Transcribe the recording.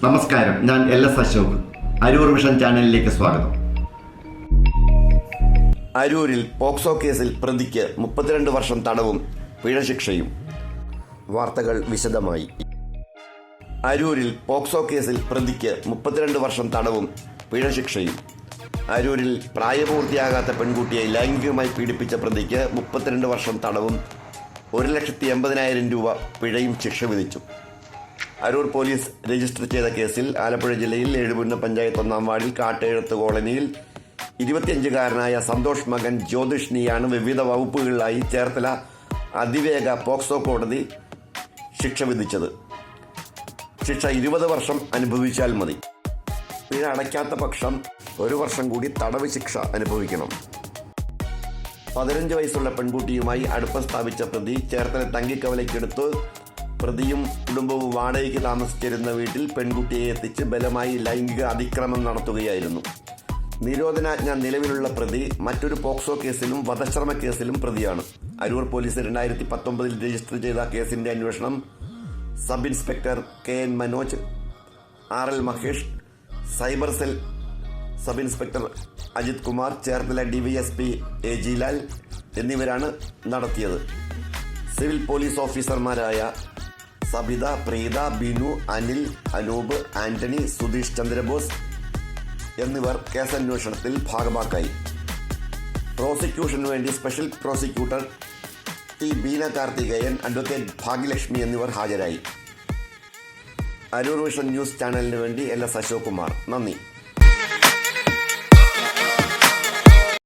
നമസ്കാരം, ഞാൻ LS Ashok. Aroor vision ചാനലിലേക്ക് സ്വാഗതം. അരൂരിൽ പോക്സോ കേസിൽ പ്രതിക്ക് 32 വർഷം തടവും പിഴശിക്ഷയും. വാർത്തകൾ വിശദമായി. അരൂരിൽ പോക്സോ കേസിൽ പ്രതിക്ക് 32 വർഷം തടവും പിഴശിക്ഷയും. അരൂരിൽ പ്രായപൂർത്തിയാകാത്ത പെൺകുട്ടിയെ ലൈംഗികമായി പീഡിപ്പിച്ച പ്രതിക്ക് 32 വർഷം തടവും 1,80,000 രൂപ പിഴയും ശിക്ഷ വിധിച്ചു. അരൂർ പോലീസ് രജിസ്റ്റർ ചെയ്ത കേസിൽ ആലപ്പുഴ ജില്ലയിൽ ഏഴുപുന്ന പഞ്ചായത്ത് 1-ാം വാർഡിൽ കാട്ടെഴുത്ത് കോളനിയിൽ 25-കാരനായ സന്തോഷ് മകൻ ജ്യോതിഷ്ണിയാണ് വിവിധ വകുപ്പുകളിലായി ചേർത്തല അതിവേഗ പോക്സോ കോടതി ശിക്ഷ വിധിച്ചത്. ശിക്ഷ 20 വർഷം അനുഭവിച്ചാൽ മതി. പിഴ അടയ്ക്കാത്ത പക്ഷം 1 വർഷം കൂടി തടവ് ശിക്ഷ അനുഭവിക്കണം. 15 വയസ്സുള്ള പെൺകുട്ടിയുമായി അടുപ്പം സ്ഥാപിച്ച പ്രതി ചേർത്തല തങ്കിക്കവലയ്ക്കടുത്ത് പ്രതിയും കുടുംബവും വാടകയ്ക്ക് താമസിച്ചിരുന്ന വീട്ടിൽ പെൺകുട്ടിയെ എത്തിച്ച് ബലമായി ലൈംഗിക അതിക്രമം നടത്തുകയായിരുന്നു. നിരോധനാജ്ഞ നിലവിലുള്ള പ്രതി മറ്റൊരു പോക്സോ കേസിലും വധശ്രമ കേസിലും പ്രതിയാണ്. അരൂർ പോലീസ് 2019 രജിസ്റ്റർ ചെയ്ത കേസിന്റെ അന്വേഷണം sub inspector KN Manoj, RL Mahesh, cyber cell sub inspector Ajith Kumar, Cherthala DYSP AG Lal എന്നിവരാണ് നടത്തിയത്. സിവിൽ പോലീസ് ഓഫീസർമാരായ സബിത, പ്രീത, ബിനു, അനിൽ, അനൂപ്, ആന്റണി, സുധീഷ് ചന്ദ്രബോസ് എന്നിവർ കേസന്വേഷണത്തിൽ ഭാഗമാക്കായി. പ്രോസിക്യൂഷനു വേണ്ടി special prosecutor T Beena Karthikeyan, advocate Bhagyalakshmi എന്നിവർ ഹാജരായി. അരൂർ വിഷൻ ന്യൂസ് ചാനലിന് വേണ്ടി LS അശോക് കുമാർ. നന്ദി.